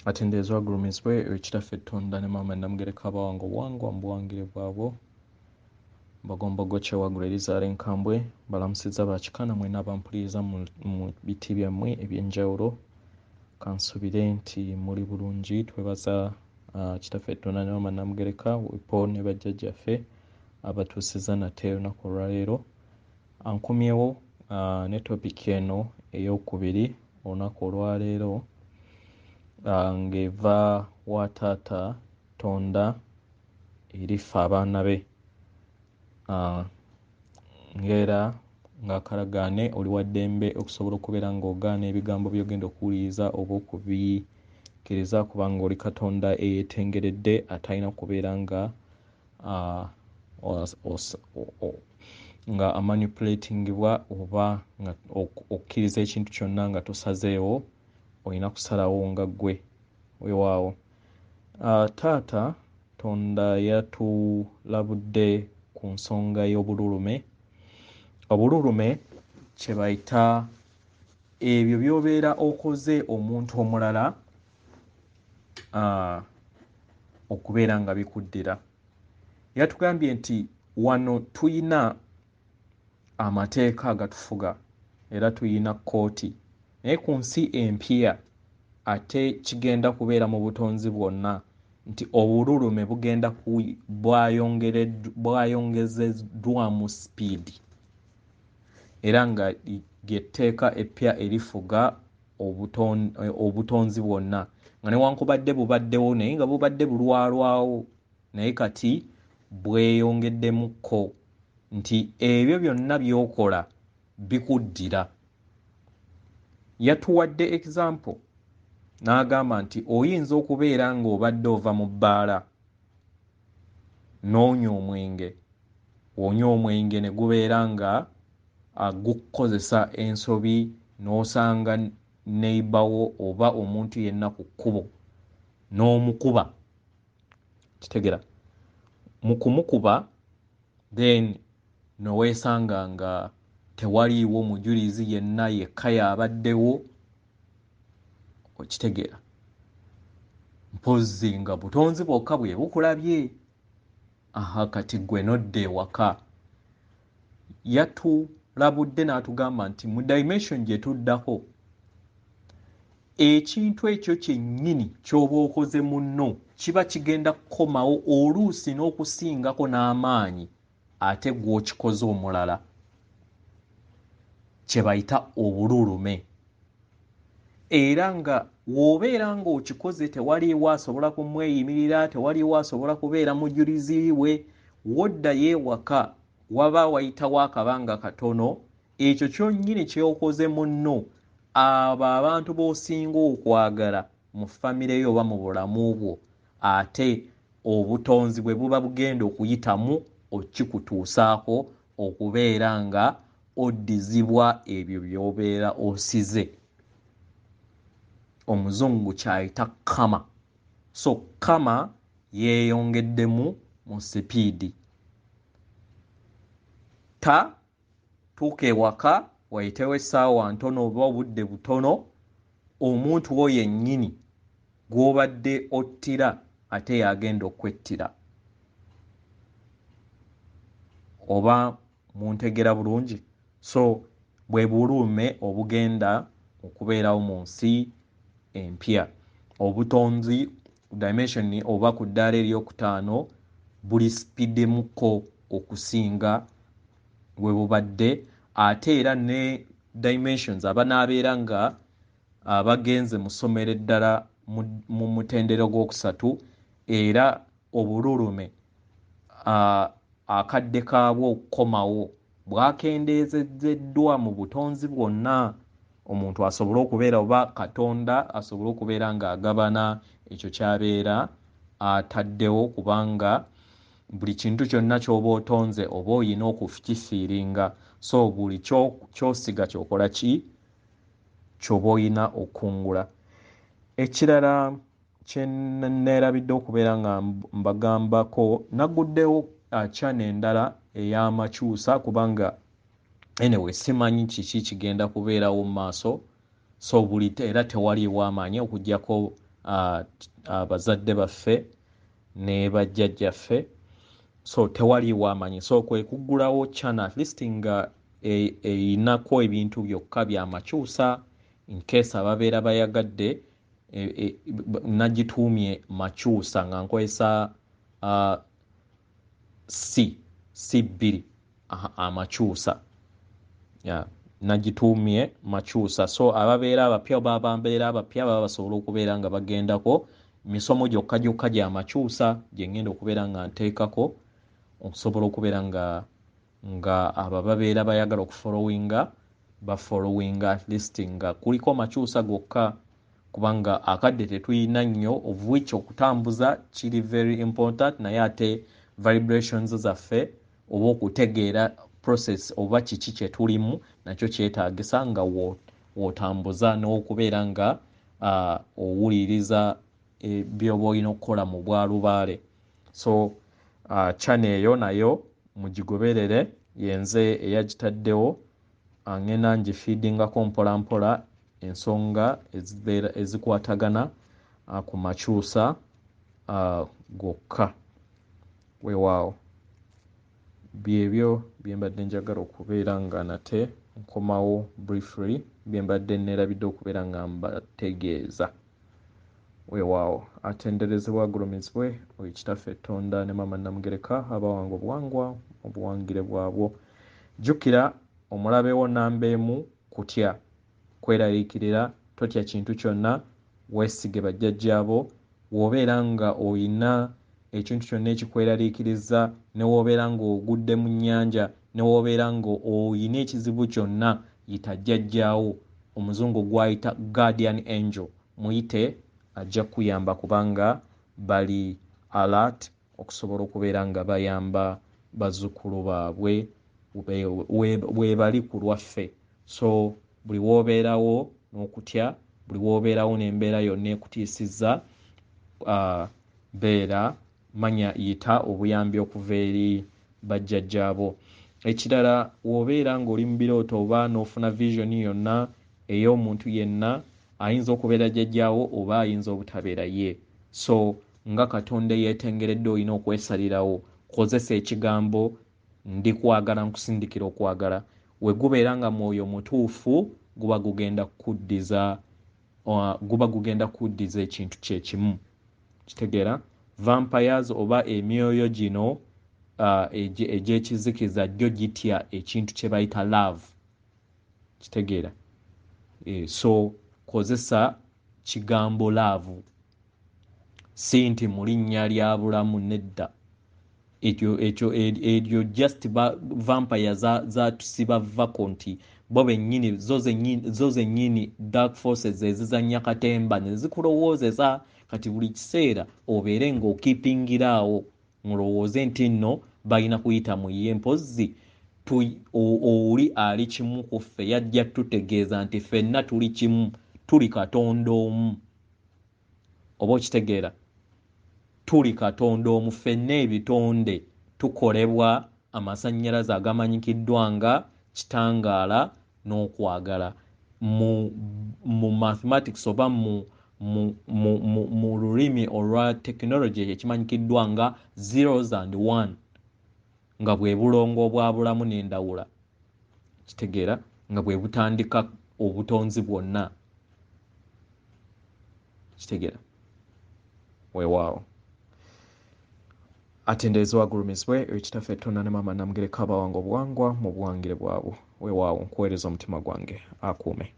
atendezwa agulumizibwe ekitaffe Tonda ne Maama Namugereka Abawango Bwangwa mu buwangire bwabwo bagomba gokyewagula Erizaala Enkambwe balamusizza bakikana mwena abampuliriza mu biti byammwe eby'enjawulo kansubire nti muli bulungi twebaza kitaffe Tonda ne Maama Namugereka wipo ne bajjajjaffe abatuusiza nate olunaku olwaleero ankumyewo ne topiki eno ey'okubiri olunaku olwaleero ng'eva wa taata Tonda erifa abaana be ng'era ng'akalagaane oli wa ddembe okusobola okubeera ng'ogaana ebigambo by'ogenda okuwuliriza oba okubikkiriza kubanga oli Katonda eyeetengeredde atalina kubeera nga nga amanipulatingibwa oba nga okukkiriza ekintu kyonna nga tosazeewo olina kusalawo nga ggwe weewaawo. Taata Tonda yatulabudde ku nsonga y'obululume. Obululume kye bayita ebyo by'obeera okoze omuntu omulala okubeera nga bikuddira. Yatugambye nti wano tuyina amateeka agatufuga era tuyina kkooti naye ku nsi empya ate kigenda kubeera mu butonzi bwonna nti obululume bugenda bwayongezeddwamu sipiidi era nga ly'etteeka eppya erifuga obutonzi bwonna nga newankubadde bubaddewo naye nga bubadde bulwalwawo naye kati bweyongeddemukko nti ebyo byonna by'okola bikuddira. Yatuwadde example n'agamba nti oyinza okubeera ng'obadde ova mu bbaala n'onywa omwenge, onywa omwenge ne gubeera nga gukukozesa ensobi n'osanga neighbour oba omuntu yenna ku kkubo n'omukuba kitegera mu kumukuba then noweesanga nga tewaliiwo mujulizi yenna yekka yabaddewo okitegeera mpozzi nga butonzi bwokka bwe bukulabye kati gwe nodda ewaka. Yatulabudde n'atugamba nti mu dimension gye tuddako ekintu ekyo kyennyini ky'oba okoze munno kiba kigenda kukomawo oluusi n'okusingako n'amaanyi ate gw'okikoze omulala kye bayita obululume. Era nga w'obeera ng'okikoze tewaliiwo asobola kumweyimirira, tewaliiwo asobola kubeera mujulizi we, woddayo ewaka waba wayitawo akabanga katono, ekyo kyonnyini kyokoze munno abo abantu b'osinga okwagala mu famire yo oba mu bulamu bwo ate obutonzi bwe buba bugenda okuyitamu okikutuusaako okubeera nga oddizibwa ebyo by'obeera osize. Omuzungu kyayita kama. So kama yeeyongeddemu mu sipiidi. Tuuka ewaka wayitewo essaawa ntono oba obudde butono omuntu oyo yennyini gw'obadde ottira ate yagenda okwettira. Oba muntegera bulungi? So bwe bululume obugenda okubeerawo mu nsi empya. Obutonzi dimension oba ku ddaala eryokutaano buli sipiddemukko okusinga bwe bubadde ate era ne dimensions abanaabeera nga bagenze mu ssomero eddala mu mutendera gw'okusatu era obululume akadde kaabwo okukomawo bwakendeezeddwa mu butonzi bwonna omuntu asobole okubeera oba Katonda asobole okubeera ng'agabana ekyo ky'abeera ataddewo kubanga buli kintu kyonna ky'oba otonze oba oyina okukifiiringa. So buli ky'osiga kyokola ky'oba oyina okungula. Ekirala kye neerabidde okubeera nga mbagambako nagguddewo channel endala ey'amakyusa kubanga anyway simanyi kiki kigenda kubeerawo mu maaso so buli era tewaliiwo amaanyi okuggyako abazadde baffe ne bajjajjaffe, so tewaliwo amanyi, so kwe kuggulawo channel at least nga eyinako ebintu byokka byamakyusa in case ababeera bayagadde. Nagituumye makyusa nga nkozesa si bbiri amakyusa, nagituumye makyusa. So ababeera abapya babambeera abapya baba basobola okubeera nga bagendako misomo gyokka gyokka gya makyusa gye ngenda okubeera nga nteekako okusobola okubeera nga abo babeera bayagala okufollowinga bafollowinga at least nga kuliko makyusa gokka, kubanga akadde tetuyina nnyo of which okutambuza kiri very important, naye ate vibrations zaffe oba okutegeera process oba kiki kye tulimu nakyo kyetaagisa nga wootambuza n'okubeera nga owuliriza byoba olina okukola mu bwalubaale. So channel eyo nayo mugigoberere, yenze eyagitaddewo, ngenda ngifiidingako mpola mpola ensonga ezikwatagana ku makyusa gokka. Weewaawo byebyo byembadde njagala okubeera nga nate nkomawo briefly byembadde neerabidde okubeera nga mbategeeza. Weewaawo atenderezebwa agulumizibwe oyo kitaffe Tonda ne Maama Namugereka abawanga obuwangwa obuwangire bwabwo. Jjukira omulabewo namba emu kutya, kweraliikirira, totya kintu kyonna, weesige bajjajjaabo. W'obeera nga oyina ekintu kyonna ekikweraliikiriza, ne w'obeera nga ogudde mu nnyanja, ne w'obeera nga oyina ekizibu kyonna, yita jjajjaawo, omuzungu gwayita guardian angel, muyite ajja kuyamba kubanga bali alert okusobola okubeera nga bayamba bazzukulu baabwe webali ku lwaffe. So buli w'obeerawo n'okutya, buli w'obeerawo n'embeera yonna ekutiisizza, beera manya yita obuyambi okuva eri bajjajjaabo. Ekirala w'obeera ng'oli mu birooto oba n'ofuna vision yonna ey'omuntu yenna, ayinza okubeera jjajjaawo oba ayinza obutabeera ye. So nga Katonda yeetengeredde olina okwesalirawo, kozesa ekigambo ndi kwagala nkusindikira okwagala. We gubeera nga mwoyo mutuufu guba gugenda kuddiza ekintu kye kimu. Kitegeera vampires oba emyoyo gino egy'ekizikiza jjo gitya ekintu kye bayita love. Kitegeera so kozesa kigambo love, si nti mu linnya lya bulamu, nedda. Eryo just vampire zatusiba vako nti bo bennyini zo zennyini dark forces ezizannya katemba ne zikulowoozeza kati buli kiseera obeere ng'okiipingiraawo mulowooze nti nno balina kuyita mu ye, mpozzi oli ali kimu ku ffe yajja tutegeeza nti ffenna tuli kimu, tuli Katonda omu. Oba okitegeera, tuli Katonda omu, ffenna ebitonde tukolebwa amasannyalaze agamanyikiddwa nga kitangaala n'okwagala. Mu mathematics oba mu lulimi olwa technology ekimanyikiddwa nga zeros and one, nga bwe bulongo obwa bulamu n'endawula. Kitegeera nga bwe butandika obutonzi bwonna. Kitegeera weewaawo atenderezebwa agulumizibwe ekitaffe Tonda ne Maama Namugereka abawanga obuwangwa mu buwangire bwabwe. Weewaawo nkuweereza omutima gwange akuume.